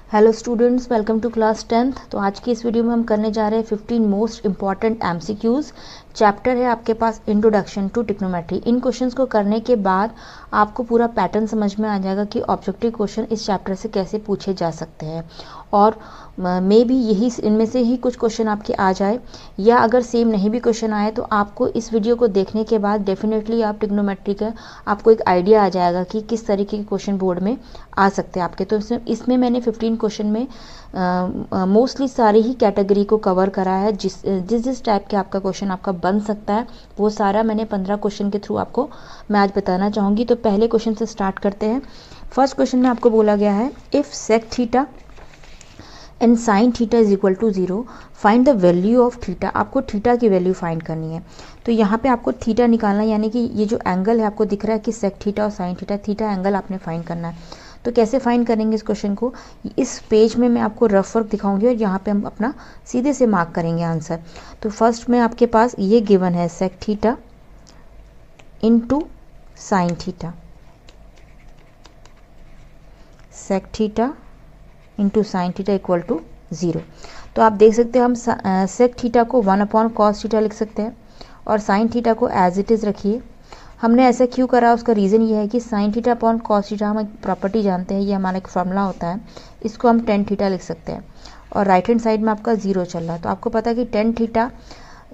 Hello students, welcome to class 10th। तो आज की इस वीडियो में हम करने जा रहे हैं 15 मोस्ट इंपॉर्टेंट एमसीक्यूज़। चैप्टर है आपके पास इंट्रोडक्शन टू ट्रिग्नोमेट्री। इन क्वेश्चंस को करने के बाद आपको पूरा पैटर्न समझ में आ जाएगा कि ऑब्जेक्टिव क्वेश्चन इस चैप्टर से कैसे पूछे जा सकते हैं, और मे भी यही इनमें से ही कुछ क्वेश्चन आपके आ जाए, या अगर सेम नहीं भी क्वेश्चन आए तो आपको इस वीडियो को देखने के बाद डेफिनेटली आप ट्रिग्नोमेट्री का आपको एक आइडिया आ जाएगा कि किस तरीके के क्वेश्चन बोर्ड में आ सकते हैं आपके। तो इसमें मैंने 15 क्वेश्चन में मोस्टली सारी ही कैटेगरी को कवर करा है। जिस टाइप के आपका क्वेश्चन आपका बन सकता है वो सारा मैंने 15 क्वेश्चन के थ्रू आपको मैं आज बताना चाहूँगी। तो पहले क्वेश्चन से स्टार्ट करते हैं। फर्स्ट क्वेश्चन में आपको बोला गया है, if sec theta and sine theta is equal to 0 find the value of theta. आपको थीटा की वैल्यू फाइंड करनी है। तो यहाँ पे आपको थीटा निकालना है, यानी कि ये जो एंगल है आपको दिख रहा है कि सेक थीटा और साइन थीटा, थीटा एंगल आपने फाइंड करना है। तो कैसे फाइंड करेंगे इस क्वेश्चन को, इस पेज में मैं आपको रफ वर्क दिखाऊंगी और यहाँ पे हम अपना सीधे से मार्क करेंगे आंसर। तो फर्स्ट में आपके पास ये गिवन है sec theta into sine theta, sec theta into sine theta equal to 0। तो आप देख सकते हैं हम सेक थीटा को 1/cos थीटा लिख सकते हैं और साइन थीटा को एज इट इज़ रखिए। हमने ऐसा क्यों करा, उसका रीज़न ये है कि sign theta upon cos theta हम एक प्रॉपर्टी जानते हैं, ये हमारा एक फॉर्मूला होता है, इसको हम टेन थीटा लिख सकते हैं। और राइट हैंड साइड में आपका 0 चल रहा है, तो आपको पता है कि टेन थीटा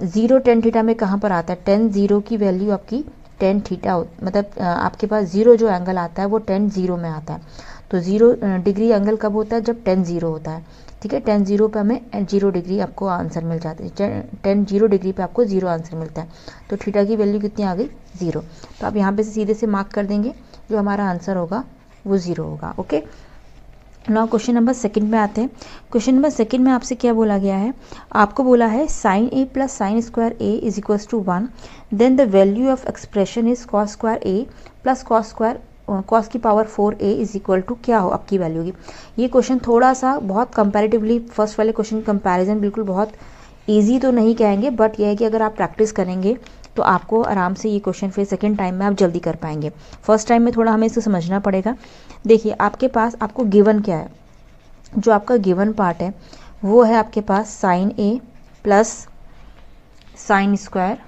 0 टेन थीटा में कहाँ पर आता है, टेन 0 की वैल्यू आपकी टेन थीटा, मतलब आपके पास 0 जो एंगल आता है वो टेन 0 में आता है। तो 0 डिग्री एंगल कब होता है, जब टेन 0 होता है। ठीक है, टेन 0 पे हमें 0 डिग्री आपको आंसर मिल जाता है, टेन 0 डिग्री पे आपको 0 आंसर मिलता है। तो थीटा की वैल्यू कितनी आ गई, 0। तो आप यहाँ पे सीधे से मार्क कर देंगे, जो हमारा आंसर होगा वो 0 होगा। Okay, now question number second में आते हैं। क्वेश्चन नंबर सेकंड में आपसे क्या बोला गया है, आपको बोला है sine a plus sine square A is equals to 1, then the value of expression is cos square A plus cos की power 4a is equal to क्या हो आपकी वैल्यू होगी। ये क्वेश्चन थोड़ा सा बहुत कंपैरेटिवली फर्स्ट वाले क्वेश्चन कंपैरिजन बिल्कुल बहुत इजी तो नहीं कहेंगे, बट यह है कि अगर आप प्रैक्टिस करेंगे तो आपको आराम से ये क्वेश्चन फिर सेकंड टाइम में आप जल्दी कर पाएंगे। फर्स्ट टाइम में थोड़ा हमें इसे समझना पड़ेगा। देखिए आपके पास आपको गिवन क्या है, जो आपका गिवन पार्ट है वो है आपके पास sine a plus sine square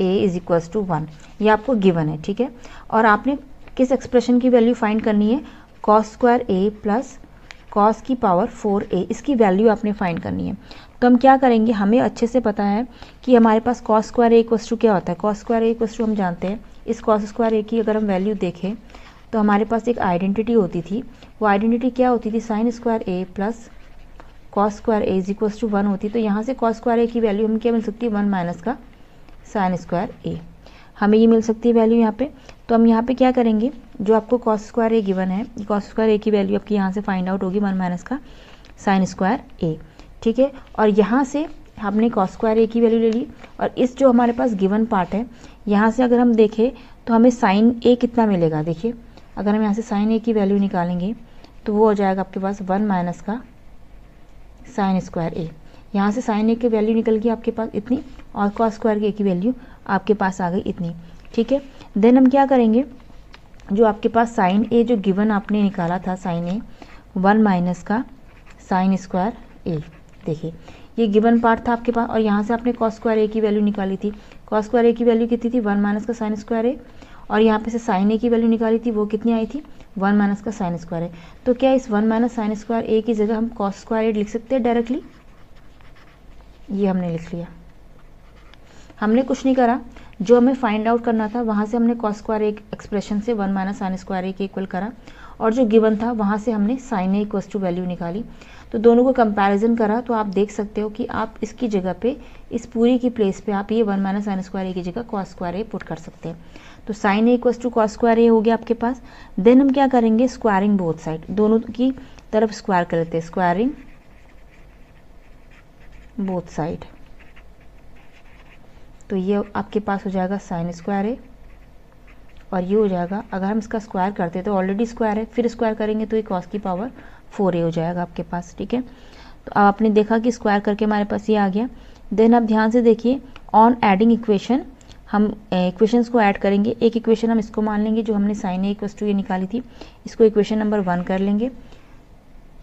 A is equals to 1, ये आपको गिवन है। ठीक है, और आपने किस एक्सप्रेशन की वैल्यू फाइंड करनी है, कॉस स्क्वायर ए प्लस कॉस की पावर 4a, इसकी वैल्यू आपने फाइंड करनी है। तो हम क्या करेंगे, हमें अच्छे से पता है कि हमारे पास cos square a equals to क्या होता है, cos square a equals to हम जानते हैं, इस कॉस स्क्वायर ए की अगर हम वैल्यू देखें तो हमारे पास एक आइडेंटिटी होती थी। वो आइडेंटिटी क्या होती थी, sine square A plus cos square A is equals to 1 होती। तो यहाँ से कॉस स्क्वायर ए की वैल्यू हमें क्या मिल सकती है, 1 माइनस का साइन स्क्वायर ए, हमें ये मिल सकती है वैल्यू यहाँ पे। तो हम यहाँ पे क्या करेंगे, जो आपको कॉस स्क्वायर ए गिवन है, कॉस स्क्वायर ए की वैल्यू आपकी यहाँ से फाइंड आउट होगी 1 माइनस का साइन स्क्वायर ए। ठीक है, और यहाँ से हमने कॉस स्क्वायर ए की वैल्यू ले ली, और इस जो हमारे पास गिवन पार्ट है यहाँ से अगर हम देखें तो हमें साइन ए कितना मिलेगा। देखिए अगर हम यहाँ से साइन ए की वैल्यू निकालेंगे तो वो हो जाएगा आपके पास 1 माइनस का साइन स्क्वायर ए। यहाँ से साइन ए की वैल्यू निकल गई आपके पास इतनी, और कॉस स्क्वायर ए की वैल्यू आपके पास आ गई इतनी। ठीक है, देन हम क्या करेंगे, जो आपके पास साइन ए जो गिवन आपने निकाला था, साइन ए 1 माइनस का साइन स्क्वायर ए, देखिए ये गिवन पार्ट था आपके पास, और यहाँ से आपने कॉस स्क्वायर ए की वैल्यू निकाली थी। कॉस स्क्वायर ए की वैल्यू कितनी थी, 1 माइनस का साइन स्क्वायर ए, और यहाँ पे से साइन ए की वैल्यू निकाली थी, वो कितनी आई थी, 1 माइनस का साइन स्क्वायर ए। तो क्या इस 1 माइनस साइन स्क्वायर ए की जगह हम कॉस स्क्वायर ए लिख सकते हैं डायरेक्टली, ये हमने लिख लिया। हमने कुछ नहीं करा, जो हमें फाइंड आउट करना था वहाँ से हमने कॉस स्क्वायर ए एक्सप्रेशन से 1 माइनस साइन स्क्वायर ए के इक्वल करा, और जो गिवन था वहाँ से हमने sine A equals to value निकाली। तो दोनों को कंपैरिजन करा तो आप देख सकते हो कि आप इसकी जगह पे, इस पूरी की प्लेस पे आप ये 1 माइनस साइन स्क्वायर ए की जगह कॉस स्क्वायर ए पुट कर सकते हैं। तो sine A equals to cos square a हो गया आपके पास। देन हम क्या करेंगे, स्क्वायरिंग बोथ साइड, दोनों की तरफ स्क्वायर कर लेते हैं, स्क्वायरिंग बोथ साइड। तो ये आपके पास हो जाएगा साइन स्क्वायर ए, और ये हो जाएगा, अगर हम इसका स्क्वायर करते तो ऑलरेडी स्क्वायर है, फिर स्क्वायर करेंगे तो ये कॉस की पावर 4a हो जाएगा आपके पास। ठीक है, तो अब आपने देखा कि स्क्वायर करके हमारे पास ये आ गया। देन आप ध्यान से देखिए, ऑन एडिंग इक्वेशन हम इक्वेशंस को ऐड करेंगे। एक इक्वेशन हम इसको मान लेंगे जो हमने साइन ए इक्वल्स टू ये निकाली थी, इसको इक्वेशन नंबर 1 कर लेंगे।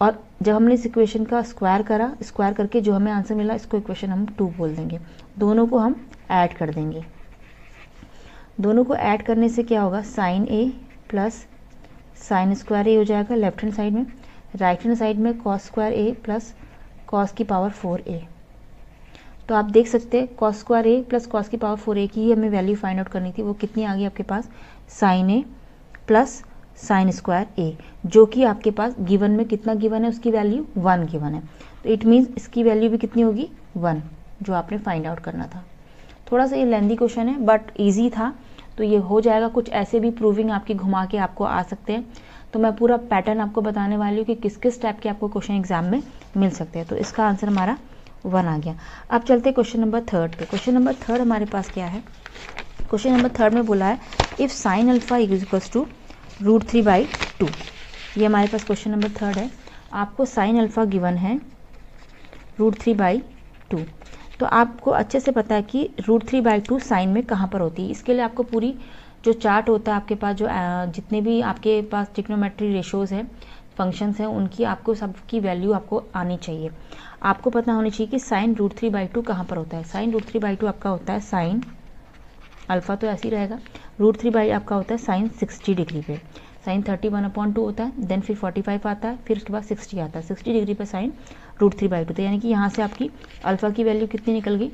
और जब हमने इस इक्वेशन का स्क्वायर करा, स्क्वायर करके जो हमें आंसर मिला इसको इक्वेशन हम 2 बोल देंगे। दोनों को हम ऐड कर देंगे। दोनों को ऐड करने से क्या होगा, sign a plus sine square a हो जाएगा लेफ्ट हैंड साइड में, राइट हैंड साइड में कॉस स्क्वायर ए प्लस कॉस की पावर 4a। तो आप देख सकते हैं कॉस स्क्वायर ए प्लस कॉस की पावर 4a की ही हमें वैल्यू फाइंड आउट करनी थी। वो कितनी आ गई आपके पास, sine a plus sine square ए, जो कि आपके पास गिवन में कितना गिवन है, उसकी वैल्यू 1 गिवन है। तो इट मीन्स इसकी वैल्यू भी कितनी होगी, 1, जो आपने फाइंड आउट करना था। थोड़ा सा ये लेंदी क्वेश्चन है बट ईजी था, तो ये हो जाएगा। कुछ ऐसे भी प्रूविंग आपकी घुमा के आपको आ सकते हैं। तो मैं पूरा पैटर्न आपको बताने वाली हूँ कि किस किस टाइप के आपको क्वेश्चन एग्जाम में मिल सकते हैं। तो इसका आंसर हमारा 1 आ गया। अब चलते क्वेश्चन नंबर 3 पे। क्वेश्चन नंबर 3 हमारे पास क्या है, क्वेश्चन नंबर 3 में बोला है if sine alpha equals to √3/2। ये हमारे पास क्वेश्चन नंबर 3 है। आपको साइन अल्फा गिवन है √3/2। तो आपको अच्छे से पता है कि √3/2 साइन में कहाँ पर होती है। इसके लिए आपको पूरी जो चार्ट होता है आपके पास, जो जितने भी आपके पास ट्रिग्नोमेट्री रेशोज़ हैं, फंक्शंस हैं, उनकी आपको सबकी वैल्यू आपको आनी चाहिए। आपको पता होनी चाहिए कि साइन √3/2 कहाँ पर होता है। साइन √3/2 आपका होता है साइन अल्फ़ा, तो ऐसे ही रहेगा। √3 आपका होता है साइन 60 डिग्री पे। साइन 31/2 होता है, देन फिर 45 आता है, फिर उसके बाद 60 आता है। 60 डिग्री पे साइन √3/2, तो यानी कि यहाँ से आपकी अल्फ़ा की वैल्यू कितनी निकल गई,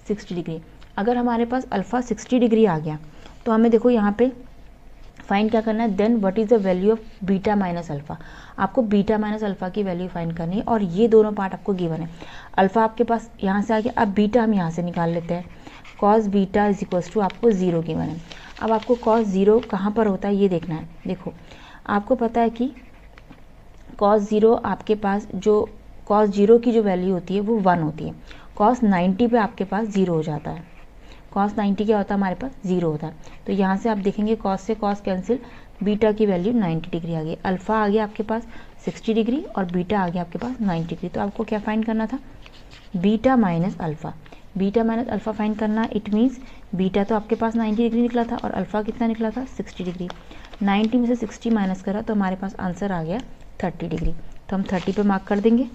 60 डिग्री। अगर हमारे पास अल्फ़ा 60 डिग्री आ गया तो हमें देखो यहाँ पे फाइंड क्या करना है, then what is the value of beta minus alpha. आपको बीटा माइनस अल्फ़ा की वैल्यू फाइंड करनी है और ये दोनों पार्ट आपको गिवन है। अल्फ़ा आपके पास यहाँ से आ गया, अब बीटा हम यहाँ से निकाल लेते हैं। Cos beta is equals to आपको 0 गिवन है। अब आपको कॉस 0 कहाँ पर होता है ये देखना है। देखो आपको पता है कि कॉस 0 आपके पास जो कॉस 0 की जो वैल्यू होती है वो 1 होती है। कॉस 90 पे आपके पास 0 हो जाता है। कॉस 90 क्या होता है, हमारे पास 0 होता है। तो यहाँ से आप देखेंगे कॉस से कॉस कैंसिल, बीटा की वैल्यू 90 डिग्री आ गई। अल्फ़ा आ गया आपके पास 60 डिग्री और बीटा आ गया आपके पास 90 डिग्री। तो आपको क्या फाइंड करना था, beta minus alpha. Beta minus alpha find करना, इट मीन्स बीटा तो आपके पास 90 डिग्री निकला था और अल्फ़ा कितना निकला था, 60 डिग्री। 90 में से 60 माइनस करा तो हमारे पास आंसर आ गया 30 डिग्री। तो हम 30 पे मार्क कर देंगे।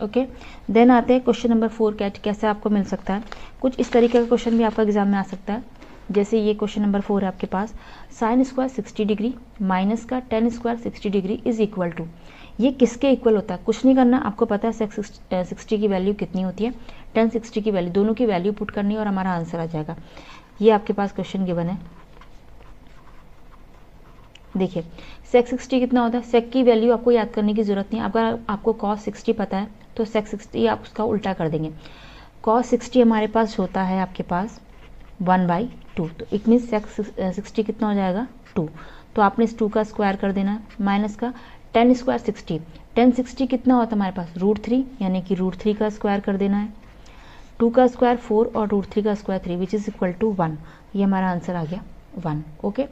ओके, देन आते हैं क्वेश्चन नंबर 4। कैसे आपको मिल सकता है, कुछ इस तरीके का क्वेश्चन भी आपका एग्जाम में आ सकता है। जैसे ये क्वेश्चन नंबर 4 है आपके पास, साइन स्क्वायर 60 डिग्री माइनस का tan square 60 degree is equal to. ये किसके इक्वल होता है, कुछ नहीं करना, आपको पता है सेक 60 की वैल्यू कितनी होती है, टेन 60 की वैल्यू, दोनों की वैल्यू पुट करनी है और हमारा आंसर आ जाएगा। ये आपके पास क्वेश्चन गिवन है। देखिए सेक 60 कितना होता है, सेक की वैल्यू आपको याद करने की जरूरत नहीं। अगर आपको कॉस 60 पता है तो सेक 60 आप उसका उल्टा कर देंगे। कॉस 60 हमारे पास होता है आपके पास 1/2, तो इट मीन्स सेक 60 कितना हो जाएगा, 2। तो आपने इस 2 का स्क्वायर कर देना है, माइनस का टेन स्क्वायर 60, टेन 60 कितना होता है हमारे पास, √3, यानी कि √3 का स्क्वायर कर देना है। 2 का स्क्वायर 4 और √3 का square 3 which is equal to 1। ये हमारा आंसर आ गया 1। ओके,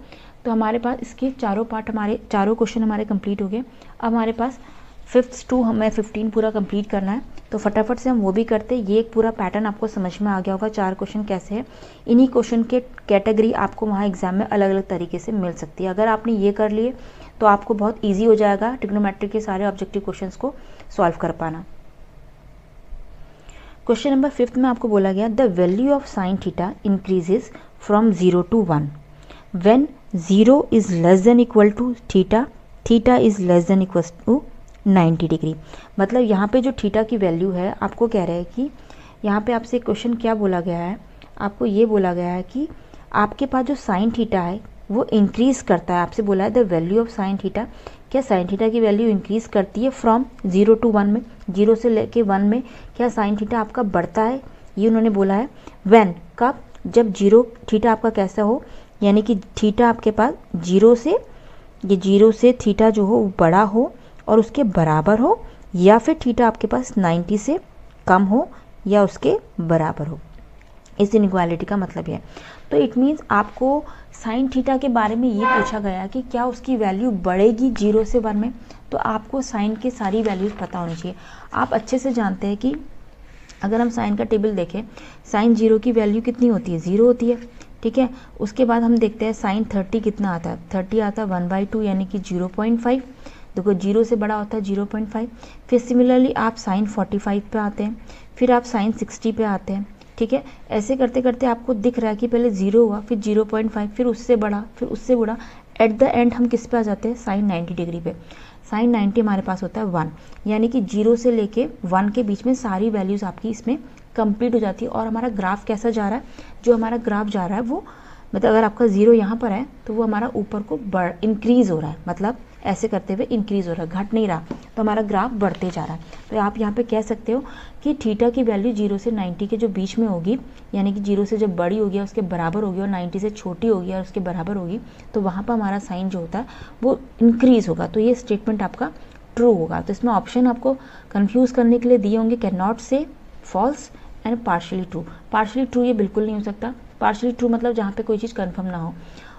तो हमारे पास इसके चारों पार्ट, हमारे चारों क्वेश्चन हमारे कंप्लीट हो गए। अब हमारे पास 5th to हमें 15 पूरा कंप्लीट करना है, तो फटाफट से हम वो भी करते हैं। ये एक पूरा पैटर्न आपको समझ में आ गया होगा, 4 क्वेश्चन कैसे है। इन्हीं क्वेश्चन के कैटेगरी आपको वहाँ एग्जाम में अलग अलग तरीके से मिल सकती है। अगर आपने ये कर लिए तो आपको बहुत ईजी हो जाएगा ट्रिग्नोमेट्री के सारे ऑब्जेक्टिव क्वेश्चन को सॉल्व कर पाना। क्वेश्चन नंबर 5 में आपको बोला गया the value of sine theta increases from 0 to 1 when 0 is less than equal to theta, theta is less than equal to 90 degree. मतलब यहाँ पे जो थीटा की वैल्यू है, आपको कह रहे हैं कि यहाँ पे आपसे क्वेश्चन क्या बोला गया है, आपको ये बोला गया है कि आपके पास जो साइन थीटा है वो इंक्रीज़ करता है। आपसे बोला है the value of sine theta, क्या साइन थीटा की वैल्यू इंक्रीज़ करती है फ्रॉम 0 to 1 में, 0 से लेके 1 में क्या साइन थीटा आपका बढ़ता है, ये उन्होंने बोला है। व्हेन, कब, जब 0 थीटा आपका कैसा हो, यानी कि थीटा आपके पास 0 से, ये 0 से थीटा जो हो वो बड़ा हो और उसके बराबर हो, या फिर थीटा आपके पास 90 से कम हो या उसके बराबर हो। इस इनइक्वालिटी का मतलब है। तो इट मीन्स आपको साइन थीटा के बारे में ये पूछा गया कि क्या उसकी वैल्यू बढ़ेगी 0 से 1 में, तो आपको साइन के सारी वैल्यूज़ पता होनी चाहिए। आप अच्छे से जानते हैं कि अगर हम साइन का टेबल देखें, साइन 0 की वैल्यू कितनी होती है, 0 होती है, ठीक है। उसके बाद हम देखते हैं साइन 30 कितना आता है, 30 आता है 1/2 यानी कि 0.5। देखो 0 से बड़ा होता है 0.5। फिर सिमिलरली आप साइन 45 पे आते हैं, फिर आप साइन 60 पे आते हैं, ठीक है। ऐसे करते करते आपको दिख रहा है कि पहले 0 हुआ, फिर 0.5, फिर उससे बड़ा, फिर उससे बड़ा, एट द एंड हम किस पे आ जाते हैं, साइन 90 डिग्री पे। साइन 90 हमारे पास होता है 1, यानी कि 0 से लेके 1 के बीच में सारी वैल्यूज़ आपकी इसमें कंप्लीट हो जाती है। और हमारा ग्राफ कैसा जा रहा है, जो हमारा ग्राफ जा रहा है वो मतलब अगर आपका 0 यहाँ पर है तो वो हमारा ऊपर को इंक्रीज़ हो रहा है, मतलब ऐसे करते हुए इंक्रीज़ हो रहा है, घट नहीं रहा, तो हमारा ग्राफ बढ़ते जा रहा है। तो आप यहाँ पे कह सकते हो कि थीटा की वैल्यू 0 से 90 के जो बीच में होगी, यानी कि 0 से जब बड़ी होगी उसके बराबर होगी और 90 से छोटी होगी और उसके बराबर होगी, तो वहाँ पर हमारा साइन जो होता है वो इंक्रीज़ होगा। तो ये स्टेटमेंट आपका ट्रू होगा। तो इसमें ऑप्शन आपको कन्फ्यूज़ करने के लिए दिए होंगे, can not say, false and partially true. Partially true ये बिल्कुल नहीं हो सकता। पार्शली ट्रू मतलब जहाँ पे कोई चीज़ कंफर्म ना हो।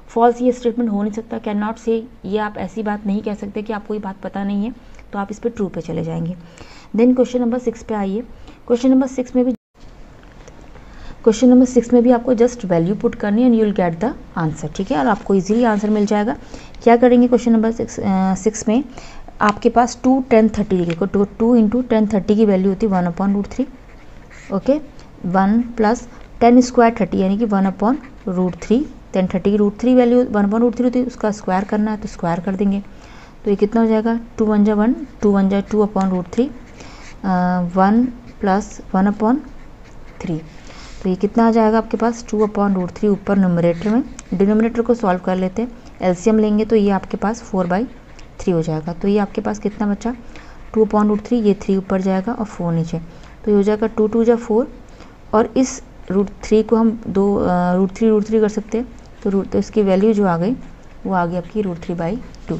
फॉल्स ये स्टेटमेंट हो नहीं सकता। कैन नॉट से ये आप ऐसी बात नहीं कह सकते कि आपको ये बात पता नहीं है, तो आप इस पर ट्रू पे चले जाएंगे। देन क्वेश्चन नंबर 6 पे आइए। क्वेश्चन नंबर 6 में भी आपको जस्ट वैल्यू पुट करनी है and you will get the answer, ठीक है, और आपको इजीली आंसर मिल जाएगा। क्या करेंगे क्वेश्चन नंबर 6 में आपके पास 2 10 30 डिग्री को 2 इंटू 10 30 की वैल्यू होती है 1/√3, ओके, 1 प्लस 10 स्क्वायर 30 यानी कि 1/√3। 10 30 की √3 वैल्यू 1/√3 होती है, उसका स्क्वायर करना है तो स्क्वायर कर देंगे। तो ये कितना हो जाएगा, 2 1 जा 1, 2 1 जा 2/√3, 1 प्लस 1/3। तो ये कितना आ जाएगा आपके पास 2/√3 ऊपर न्यूमरेटर में। डिनोमिनेटर को सॉल्व कर लेते हैं, एलसीएम लेंगे तो ये आपके पास 4/3 हो जाएगा। तो ये आपके पास कितना बचा 2/√3, ये 3 ऊपर जाएगा और 4 नीचे, तो ये हो जाएगा 2 2 जा 4। और इस √3 को हम √3 कर सकते हैं, तो इसकी वैल्यू जो आ गई वो आ गई आपकी √3/2।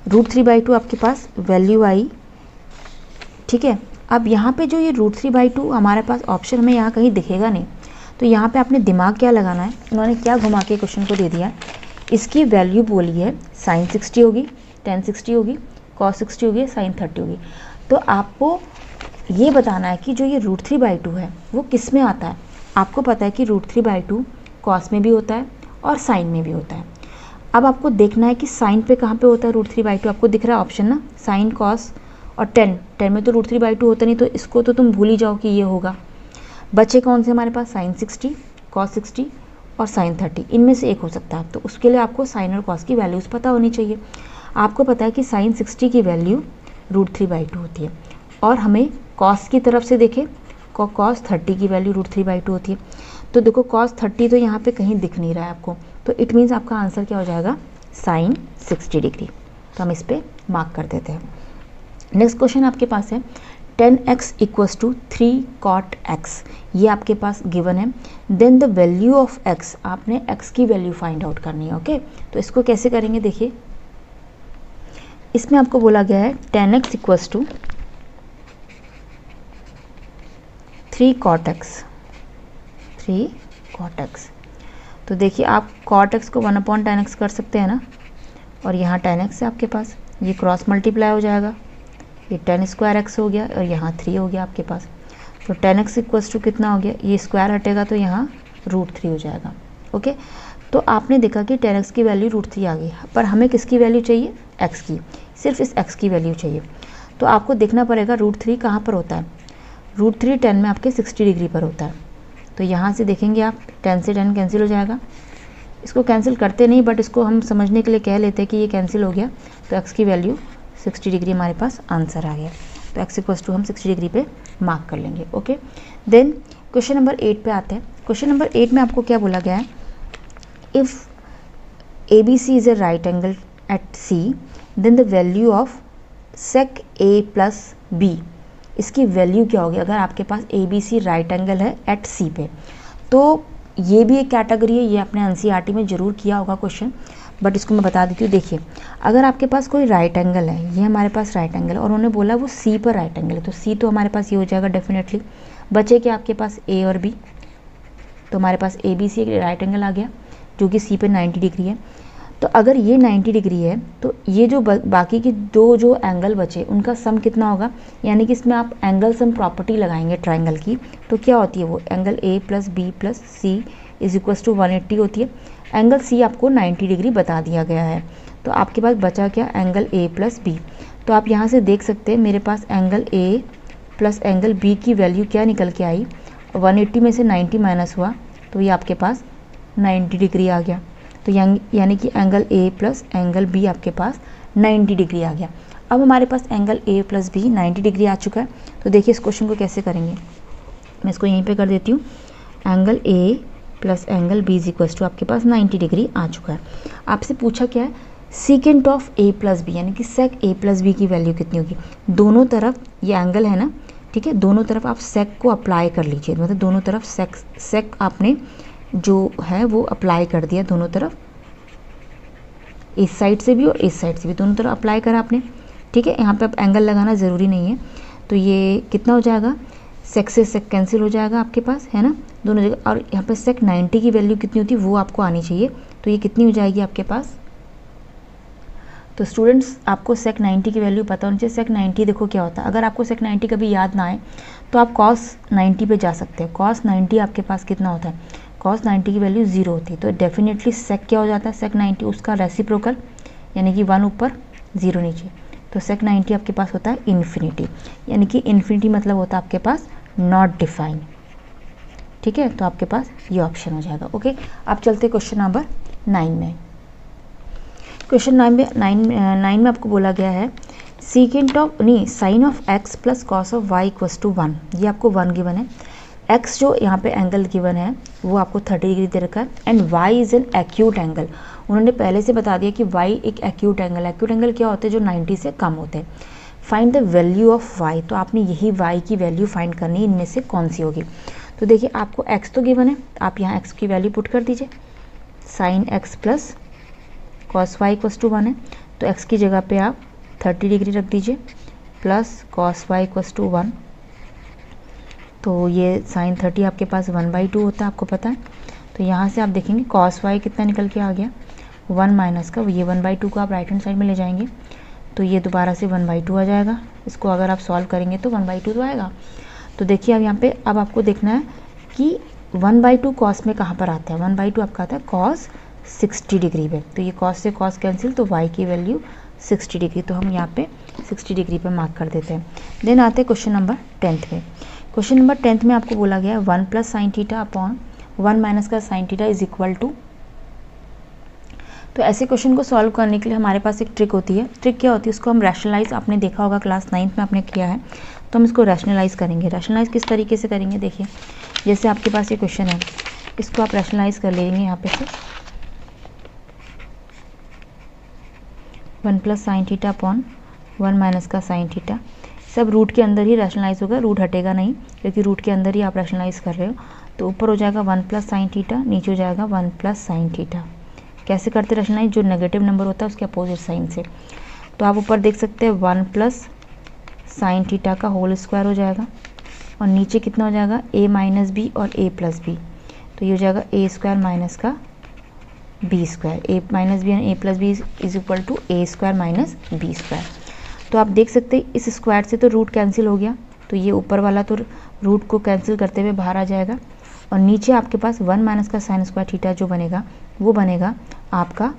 √3/2 आपके पास वैल्यू आई, ठीक है। अब यहाँ पे जो ये √3/2 हमारे पास ऑप्शन हमें यहाँ कहीं दिखेगा नहीं, तो यहाँ पे आपने दिमाग क्या लगाना है, उन्होंने क्या घुमा के क्वेश्चन को दे दिया। इसकी वैल्यू बोली है साइन 60 होगी, tan 60 होगी, cos 60 होगी, साइन 30 होगी। तो आपको ये बताना है कि जो ये √3/2 है वो किस में आता है। आपको पता है कि √3/2 cos में भी होता है और साइन में भी होता है। अब आपको देखना है कि साइन पे कहाँ पे होता है √3/2, आपको दिख रहा है ऑप्शन ना, साइन cos और 10 में तो √3/2 होता नहीं, तो इसको तो तुम भूल ही जाओ कि ये होगा। बचे कौन से हमारे पास, साइन 60, cos 60 और साइन 30, इनमें से एक हो सकता है। तो उसके लिए आपको साइन और cos की वैल्यूज़ पता होनी चाहिए। आपको पता है कि साइन 60 की वैल्यू √3/2 होती है, और हमें cos की तरफ से देखें cos 30 की वैल्यू √3/2 होती है। तो देखो cos 30 तो यहाँ पे कहीं दिख नहीं रहा है आपको, तो इट मीन्स आपका आंसर क्या हो जाएगा, साइन 60 डिग्री। तो हम इस पर मार्क कर देते हैं। नेक्स्ट क्वेश्चन आपके पास है 10x = 3 cot x, ये आपके पास गिवन है। Then the value of x, आपने x की वैल्यू फाइंड आउट करनी है, ओके। तो इसको कैसे करेंगे, देखिए इसमें आपको बोला गया है 10x = 3 cot x, 3 cot x। तो देखिए आप cot x को 1/10x कर सकते हैं ना, और यहाँ 10x है आपके पास, ये क्रॉस मल्टीप्लाई हो जाएगा, ये 10 स्क्वायर x हो गया और यहाँ 3 हो गया आपके पास। तो 10x = कितना हो गया, ये स्क्वायर हटेगा तो यहाँ √3 हो जाएगा, ओके। तो आपने देखा कि 10x की वैल्यू √3 आ गई, पर हमें किसकी वैल्यू चाहिए, x की, सिर्फ इस x की वैल्यू चाहिए। तो आपको देखना पड़ेगा √3 कहाँ पर होता है, √3 10 में आपके 60 डिग्री पर होता है। तो यहाँ से देखेंगे आप 10 से 10 कैंसिल हो जाएगा, इसको कैंसिल करते नहीं बट इसको हम समझने के लिए कह लेते हैं कि ये कैंसिल हो गया। तो x की वैल्यू 60 डिग्री हमारे पास आंसर आ गया। तो x = हम 60 डिग्री पे मार्क कर लेंगे, ओके। देन क्वेश्चन नंबर 8 पे आते हैं। क्वेश्चन नंबर 8 में आपको क्या बोला गया है, if ABC is a right angle at C, then the value of sec A + B, इसकी वैल्यू क्या होगी अगर आपके पास ABC राइट एंगल है एट C पे। तो ये भी एक कैटेगरी है, ये आपने NCERT में ज़रूर किया होगा क्वेश्चन, बट इसको मैं बता देती हूँ। देखिए अगर आपके पास कोई राइट एंगल है, ये हमारे पास राइट एंगल है और उन्होंने बोला वो C पर राइट एंगल है, तो C तो हमारे पास ये हो जाएगा डेफिनेटली। बचे कि आपके पास A और B, तो हमारे पास ABC एक राइट एंगल आ गया जो कि C पे 90 डिग्री है। तो अगर ये 90 डिग्री है तो ये जो बाकी के दो जो एंगल बचे उनका सम कितना होगा, यानी कि इसमें आप एंगल सम प्रॉपर्टी लगाएंगे ट्रायंगल की, तो क्या होती है वो, एंगल A + B + C = 180 होती है। एंगल C आपको 90 डिग्री बता दिया गया है। तो तो आपके पास बचा क्या, एंगल ए प्लस बी। तो आप यहाँ से देख सकते हैं मेरे पास एंगल ए प्लस एंगल बी की वैल्यू क्या निकल के आई, 180 में से 90 माइनस हुआ तो ये आपके पास 90 डिग्री आ गया। तो यानी कि एंगल ए प्लस एंगल बी आपके पास 90 डिग्री आ गया। अब हमारे पास एंगल ए प्लस बी 90 डिग्री आ चुका है। तो देखिए इस क्वेश्चन को कैसे करेंगे, मैं इसको यहीं पे कर देती हूँ। Angle A plus angle B is equal to आपके पास 90 डिग्री आ चुका है। आपसे पूछा क्या है, secant of A plus B, यानी कि सेक ए प्लस बी की वैल्यू कितनी होगी। दोनों तरफ ये एंगल है ना, ठीक है, दोनों तरफ आप सेक को अप्लाई कर लीजिए, मतलब दोनों तरफ सेक आपने जो है वो अप्लाई कर दिया दोनों तरफ, इस साइड से भी और इस साइड से भी, दोनों तरफ अप्लाई करा आपने, ठीक है। यहाँ पे आप एंगल लगाना ज़रूरी नहीं है। तो ये कितना हो जाएगा, सेक से सेक कैंसिल हो जाएगा आपके पास, है ना, दोनों जगह। और यहाँ पे सेक 90 की वैल्यू कितनी होती है वो आपको आनी चाहिए। तो ये कितनी हो जाएगी आपके पास, तो स्टूडेंट्स आपको सेक 90 की वैल्यू पता होनी चाहिए। सेक 90 देखो क्या होता है, अगर आपको सेक 90 कभी याद ना आए तो आप कॉस 90 पे जा सकते हैं। कॉस 90 आपके पास कितना होता है, कॉस 90 की वैल्यू 0 होती है। तो डेफिनेटली सेक क्या हो जाता है, सेक 90 उसका रेसिप्रोकल, यानी कि 1 ऊपर 0 नीचे। तो सेक 90 आपके पास होता है इन्फिनिटी, यानी कि इन्फिनिटी मतलब होता है आपके पास नॉट डिफाइंड, ठीक है। तो आपके पास ये ऑप्शन हो जाएगा। ओके, आप चलते क्वेश्चन नंबर 9 में। क्वेश्चन 9 में आपको बोला गया है सीकेंट ऑफ नहीं sine of X plus cos of Y equals to 1। ये आपको 1 गिवन है। एक्स जो यहाँ पे एंगल गिवन है वो आपको 30 डिग्री दे रखा है, and Y is an acute angle. उन्होंने पहले से बता दिया कि वाई एक एक्यूट एंगल। एक्यूट एंगल क्या होते हैं, जो 90 से कम होते हैं। Find the value of Y, तो आपने यही वाई की वैल्यू फाइंड करनी है, इनमें से कौन सी होगी। तो देखिए आपको एक्स तो गिवन है, आप यहाँ एक्स की वैल्यू पुट कर दीजिए, sine X plus cos Y equals to 1 है। तो एक्स की जगह पे आप 30 डिग्री रख दीजिए plus cos Y equals to 1। तो ये साइन 30 आपके पास 1/2 होता है, आपको पता है। तो यहाँ से आप देखेंगे कॉस वाई कितना निकल के आ गया, 1 माइनस का ये 1/2 को आप राइट हैंड साइड में ले जाएंगे तो ये दोबारा से 1/2 आ जाएगा। इसको अगर आप सॉल्व करेंगे तो 1/2 तो आएगा। तो देखिए अब यहाँ पे अब आपको देखना है कि 1/2 कॉस में कहाँ पर आता है, 1/2 आपका आता है कॉस 60 डिग्री पे। तो ये कॉस से कॉस कैंसिल, तो वाई की वैल्यू 60 डिग्री, तो हम यहाँ पे 60 डिग्री पे मार्क कर देते हैं। देन आते हैं क्वेश्चन नंबर 10 में। क्वेश्चन नंबर 10 में आपको बोला गया है 1 plus sine theta upon 1 minus का sine theta is equal to. तो ऐसे क्वेश्चन को सॉल्व करने के लिए हमारे पास एक ट्रिक होती है। ट्रिक क्या होती है, उसको हम रैशनलाइज, आपने देखा होगा क्लास 9 में आपने किया है, तो हम इसको रैशनलाइज करेंगे। रैशनलाइज किस तरीके से करेंगे, देखिए जैसे आपके पास ये क्वेश्चन है, इसको आप रैशनलाइज कर लेंगे यहाँ पे से 1 plus sine theta upon 1 minus का साइन थीटा, सब रूट के अंदर ही रैशनलाइज होगा, रूट हटेगा नहीं क्योंकि रूट के अंदर ही आप रैशनलाइज कर रहे हो। तो ऊपर हो जाएगा 1 प्लस साइन थीटा, नीचे हो जाएगा 1 प्लस साइन थीटा। कैसे करते रैशनलाइज, जो नेगेटिव नंबर होता है उसके अपोजिट साइन से। तो आप ऊपर देख सकते हैं 1 प्लस साइन थीटा का होल स्क्वायर हो जाएगा, और नीचे कितना हो जाएगा a माइनस बी और a प्लस बी। तो ये हो जाएगा a स्क्वायर माइनस का b square, a minus B and a plus B is equal to a square minus b square. तो आप देख सकते हैं इस स्क्वायर से तो रूट कैंसिल हो गया, तो ये ऊपर वाला तो रूट को कैंसिल करते हुए बाहर आ जाएगा, और नीचे आपके पास 1 माइनस का साइन स्क्वायर थीटा जो बनेगा वो बनेगा आपका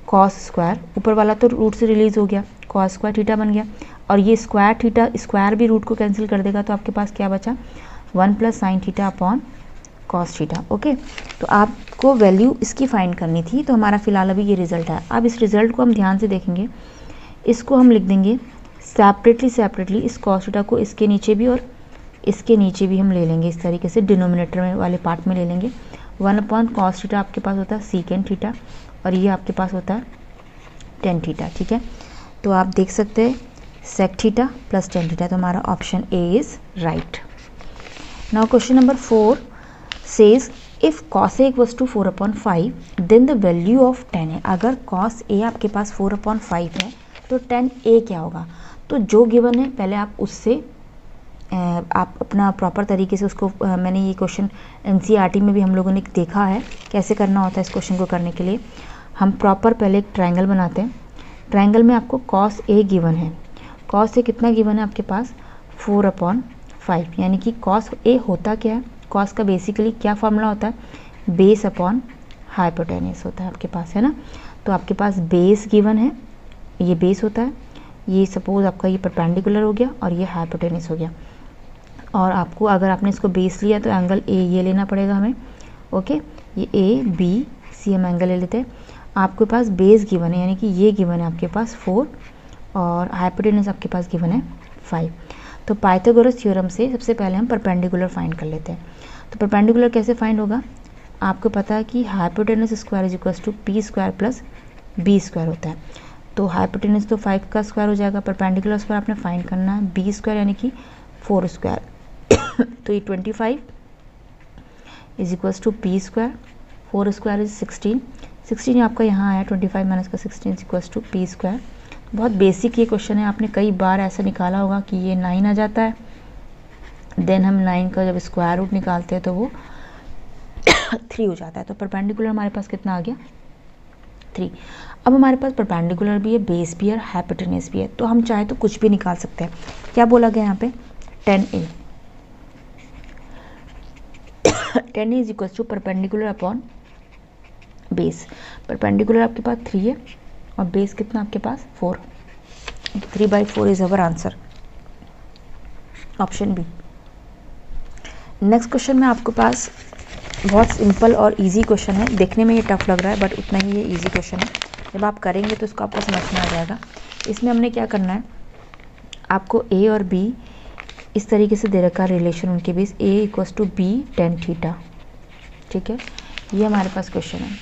कॉस स्क्वायर। ऊपर वाला तो रूट से रिलीज हो गया, कॉस स्क्वायर थीटा बन गया, और ये स्क्वायर थीटा स्क्वायर भी रूट को कैंसिल कर देगा, तो आपके पास क्या बचा 1 plus sine theta upon cos theta. Okay, तो आपको वैल्यू इसकी फाइंड करनी थी, तो हमारा फिलहाल अभी ये रिजल्ट है। अब इस रिजल्ट को हम ध्यान से देखेंगे, इसको हम लिख देंगे सेपरेटली इस कॉस थीटा को इसके नीचे भी और इसके नीचे भी हम ले लेंगे, इस तरीके से डिनोमिनेटर में वाले पार्ट में ले लेंगे। 1 अपॉन कॉस थीटा आपके पास होता है सीकेंड थीटा, और ये आपके पास होता है टेन थीटा, ठीक है। तो आप देख सकते हैं sec theta plus tan theta, तो हमारा option A is right. Now question number 4 says if cos a equals to 4/5 then the value of tan है। अगर cos a आपके पास 4/5 है तो tan a क्या होगा। तो जो गिवन है पहले आप उससे आप अपना प्रॉपर तरीके से उसको मैंने ये क्वेश्चन NCERT में भी हम लोगों ने देखा है कैसे करना होता है। इस क्वेश्चन को करने के लिए हम प्रॉपर पहले एक ट्रायंगल बनाते हैं। ट्रायंगल में आपको cos a गिवन है, cos a कितना गिवन है आपके पास 4/5, यानी कि cos a होता क्या है, cos का बेसिकली क्या फॉर्मूला होता है, बेस अपॉन हाइपोटेन्यूस होता है आपके पास, है ना। तो आपके पास बेस गिवन है ये बेस होता है, ये सपोज आपका ये परपेंडिकुलर हो गया और ये हाइपोटेनस हो गया। और आपको अगर आपने इसको बेस लिया तो एंगल ए ये लेना पड़ेगा हमें। ओके, ये ए बी सी हम एंगल ले लेते हैं। आपके पास बेस गिवन है, यानी कि ये गिवन है आपके पास 4 और हाइपोटेनस आपके पास गिवन है 5। तो पाइथागोरस थ्योरम से सबसे पहले हम परपेंडिकुलर फाइंड कर लेते हैं। तो परपेंडिकुलर कैसे फाइंड होगा, आपको पता है कि hypotenuse square is equal to P square plus B square होता है। तो हाइपोटेनस तो 5 का स्क्वायर हो जाएगा, परपेंडिकुलर स्क्वायर आपने फाइंड करना है बी स्क्वायर यानी कि 4 स्क्वायर। तो ये 25 is equals to P square, 4 square is 16 आपका यहाँ आया 25 माइनस का 16 is equals to P square. बहुत बेसिक ये क्वेश्चन है, आपने कई बार ऐसा निकाला होगा कि ये 9 आ जाता है, देन हम 9 का जब स्क्वायर रूट निकालते हैं तो वो 3 हो जाता है। तो परपेंडिकुलर हमारे पास कितना आ गया 3। अब हमारे पास परपेंडिकुलर भी है, बेस भी है, हाइपोटेनस भी है, तो हम चाहे तो कुछ भी निकाल सकते हैं। क्या बोला गया यहाँ पे 10a 10a is equal to perpendicular upon base. Perpendicular आपके पास 3 है और बेस कितना आपके पास 4। 3/4 is our answer, option B. Next question में आपके पास बहुत सिंपल और इजी क्वेश्चन है, देखने में ये टफ लग रहा है बट उतना ही ये इजी क्वेश्चन है। जब आप करेंगे तो इसको आपको समझ में आ जाएगा। इसमें हमने क्या करना है, आपको ए और बी इस तरीके से दे रखा है रिलेशन उनके बीच, a equals to b tan theta. ठीक है, ये हमारे पास क्वेश्चन है।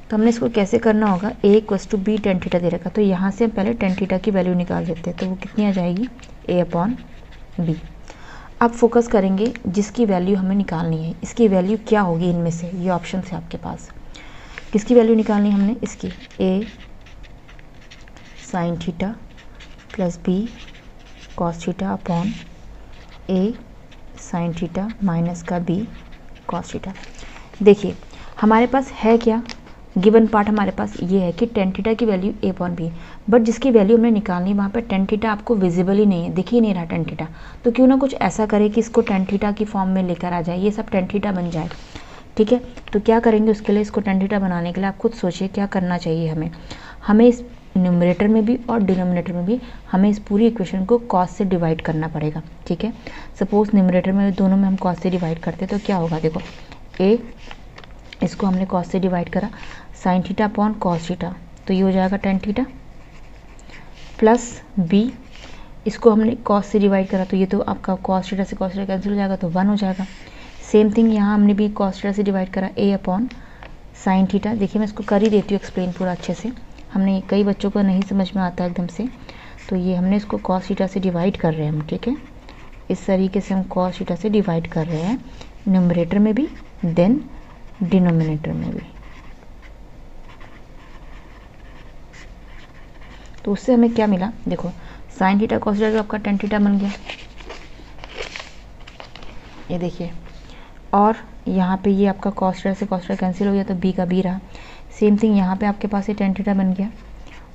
तो हमने इसको कैसे करना होगा, a equals to b tan theta दे रखा, तो यहाँ से हम पहले टेन थीटा की वैल्यू निकाल देते हैं। तो वो कितनी आ जाएगी ए अपॉन बी। अब फोकस करेंगे जिसकी वैल्यू हमें निकालनी है, इसकी वैल्यू क्या होगी इनमें से, ये ऑप्शन है आपके पास। किसकी वैल्यू निकालनी है हमने, इसकी a sine theta plus b cos theta upon a sine theta minus का बी कॉस थीटा। देखिए हमारे पास है क्या, गिवन पार्ट हमारे पास ये है कि टेन थीटा की value A upon B, but जिसकी वैल्यू हमने निकालनी वहाँ पर टेन थीटा आपको विजिबल ही नहीं है, दिख ही नहीं रहा टेन थीटा। तो क्यों ना कुछ ऐसा करे कि इसको टेन थीटा की फॉर्म में लेकर आ जाए, ये सब टेन थीटा बन जाए। ठीक है, तो क्या करेंगे उसके लिए, इसको टेन थीटा बनाने के लिए आप खुद सोचिए क्या करना चाहिए हमें इस न्यूमरेटर में भी और डिनोमिनेटर में भी हमें इस पूरी इक्वेशन को कॉस से डिवाइड करना पड़ेगा। ठीक है, सपोज न्यूमरेटर में दोनों में हम कॉस से डिवाइड करते हैं तो क्या होगा, देखो ए इसको हमने कॉस से डिवाइड करा, sign theta upon cos theta, तो ये हो जाएगा टेन थीटा, प्लस बी इसको हमने कॉस से डिवाइड करा, तो ये तो आपका कॉस थीटा से कॉस थीटा कैंसिल हो जाएगा तो 1 हो जाएगा। सेम थिंग यहाँ हमने भी कॉस थीटा से डिवाइड करा, ए अपॉन साइन थीटा। देखिए मैं इसको कर ही देती हूँ एक्सप्लेन पूरा अच्छे से, हमने कई बच्चों को नहीं समझ में आता एकदम से, तो ये हमने इसको कॉस थीटा से डिवाइड कर रहे हैं हम। ठीक है, इस तरीके से हम कॉस थीटा से डिवाइड कर रहे हैं न्यूमरेटर में भी देन डिनोमिनेटर में भी। तो उससे हमें क्या मिला, देखो साइन थीटा कॉस थीटा तो आपका टेन थीटा बन गया, ये देखिए, और यहाँ पे ये आपका कॉस थीटा से कॉस थीटा कैंसिल हो गया तो बी का बी रहा। सेम थिंग यहाँ पे आपके पास ये टेन थीटा बन गया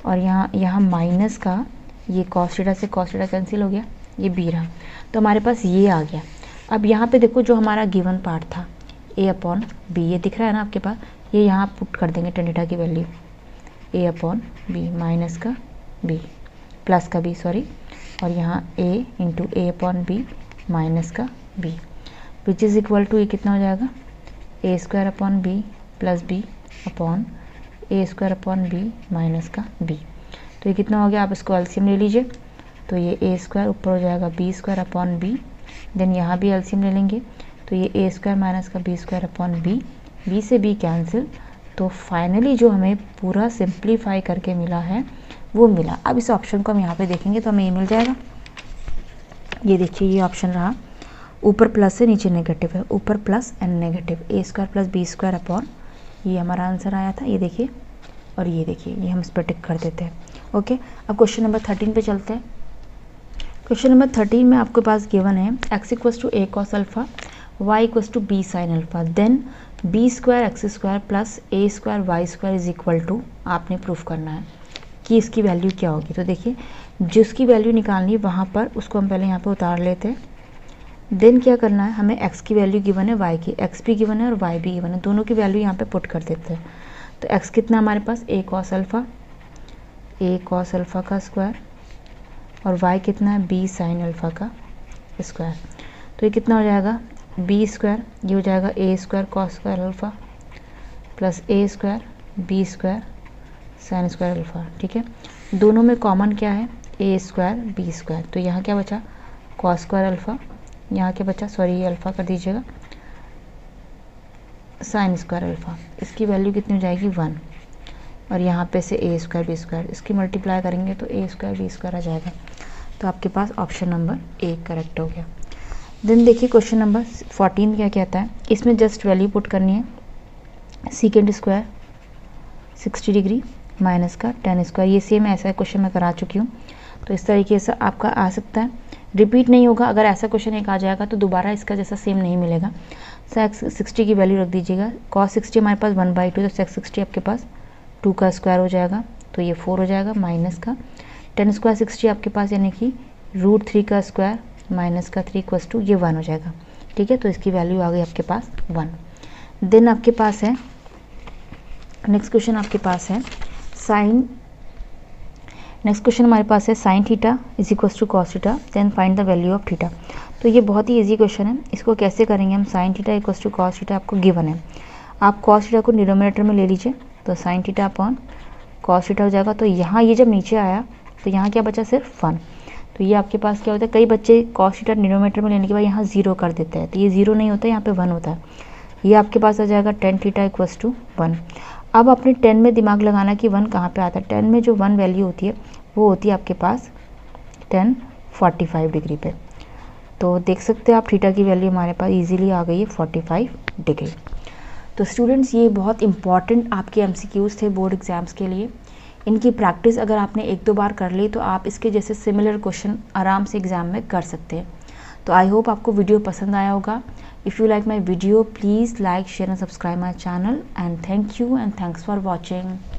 और यहाँ माइनस का ये कॉस थीटा से कॉस थीटा कैंसिल हो गया, ये बी रहा। तो हमारे पास ये आ गया। अब यहाँ पे देखो जो हमारा गिवन पार्ट था ए अपॉन बी, ये दिख रहा है ना आपके पास, ये यहाँ पुट कर देंगे टेन थीटा की वैल्यू, ए अपॉन बी माइनस का बी प्लस का बी सॉरी, और यहाँ a into a upon b minus का b which is equal to, ये कितना हो जाएगा a square upon b plus b upon a square upon b minus का बी। तो ये कितना हो गया, आप इसको एलसीएम ले लीजिए, तो ये ए स्क्वायर ऊपर हो जाएगा B square upon B, then यहाँ भी एलसीएम ले लेंगे, तो ये ए स्क्वायर माइनस का B square upon B, B से बी कैंसिल, तो फाइनली जो हमें पूरा सिंप्लीफाई करके मिला है वो मिला। अब इस ऑप्शन को हम यहाँ पे देखेंगे तो हमें ये मिल जाएगा, ये देखिए ये ऑप्शन रहा, ऊपर प्लस है नीचे नेगेटिव है, ऊपर plus and negative, A square plus B square upon, ये हमारा आंसर आया था, ये देखिए, और ये देखिए, ये हम इस पर टिक कर देते हैं। ओके, अब क्वेश्चन नंबर 13 पे चलते हैं। क्वेश्चन नंबर 13 में आपके पास गिवन है X equals to A cos alpha, Y equals to B sine alpha, then B square X square plus A square Y square is equal to, आपने proof करना है कि इसकी वैल्यू क्या होगी। तो देखिए जिसकी वैल्यू निकालनी है वहाँ पर उसको हम पहले यहाँ पे उतार लेते हैं, देन क्या करना है, हमें x की वैल्यू गिवन है, y की x भी गिवन है और y भी गिवन है, दोनों की वैल्यू यहाँ पे पुट कर देते हैं। तो x कितना हमारे पास, a cos alpha, A cos alpha का स्क्वायर और वाई कितना है बी साइन अल्फ़ा का स्क्वायर। तो ये कितना हो जाएगा बी स्क्वायर, ये हो जाएगा a square cos square alpha plus A square b square sine square alpha. ठीक है, दोनों में कॉमन क्या है ए स्क्वायर बी स्क्वायर। तो यहाँ क्या बचा कॉस स्क्वायर अल्फ़ा, यहाँ क्या बचा सॉरी ये अल्फ़ा कर दीजिएगा साइन स्क्वायर अल्फ़ा। इसकी वैल्यू कितनी हो जाएगी 1 और यहाँ पे से ए स्क्वायर बी स्क्वायर, इसकी मल्टीप्लाई करेंगे तो ए स्क्वायर बी स्क्वायर आ जाएगा। तो आपके पास ऑप्शन नंबर ए करेक्ट हो गया। देन देखिए क्वेश्चन नंबर 14 क्या कहता है, इसमें जस्ट वैल्यू पुट करनी है सीकेंड स्क्वायर 60 डिग्री माइनस का टेन स्क्वायर। ये सेम ऐसा क्वेश्चन मैं करा चुकी हूँ, तो इस तरीके से आपका आ सकता है, रिपीट नहीं होगा। अगर ऐसा क्वेश्चन एक आ जाएगा तो दोबारा इसका जैसा सेम नहीं मिलेगा। सेक्स 60 की वैल्यू रख दीजिएगा, कॉस 60 हमारे पास 1/2, तो सेक्स 60 आपके पास 2 का स्क्वायर हो जाएगा, तो ये 4 हो जाएगा माइनस का टेन स्क्वायर 60 आपके पास यानी कि √3 का स्क्वायर माइनस का 3 इक्वल्स टू ये 1 हो जाएगा। ठीक है, तो इसकी वैल्यू आ गई आपके पास 1। देन आपके पास है नेक्स्ट क्वेश्चन, आपके पास है नेक्स्ट क्वेश्चन हमारे पास है sine theta is equals to cos theta then find the value of theta. तो ये बहुत ही इजी क्वेश्चन है, इसको कैसे करेंगे हम। Sine theta equals to cos theta आपको गिवन है, आप कॉस थीटा को डिनोमिनेटर में ले लीजिए, तो sign theta upon cos theta हो जाएगा। तो यहाँ ये जब नीचे आया तो यहाँ क्या बचा सिर्फ 1, तो ये आपके पास क्या होता है, कई बच्चे कॉस थीटा डिनोमिनेटर में लेने के बाद यहाँ 0 कर देते हैं, तो ये 0 नहीं होता है, यहाँ पे 1 होता है। ये आपके पास आ जाएगा टेन थीटा इक्वल्स टू 1। अब आपने 10 में दिमाग लगाना कि 1 कहाँ पे आता है। 10 में जो 1 वैल्यू होती है वो होती है आपके पास 1045 डिग्री पे। तो देख सकते हैं आप थीटा की वैल्यू हमारे पास इजीली आ गई है 45 डिग्री। तो स्टूडेंट्स ये बहुत इंपॉर्टेंट आपके MCQs थे बोर्ड एग्जाम्स के लिए। इनकी प्रैक्टिस अगर आपने 1-2 बार कर ली तो आप इसके जैसे सिमिलर क्वेश्चन आराम से एग्जाम में कर सकते हैं। तो आई होप आपको वीडियो पसंद आया होगा। If you like my video please like share and subscribe my channel and thank you and thanks for watching.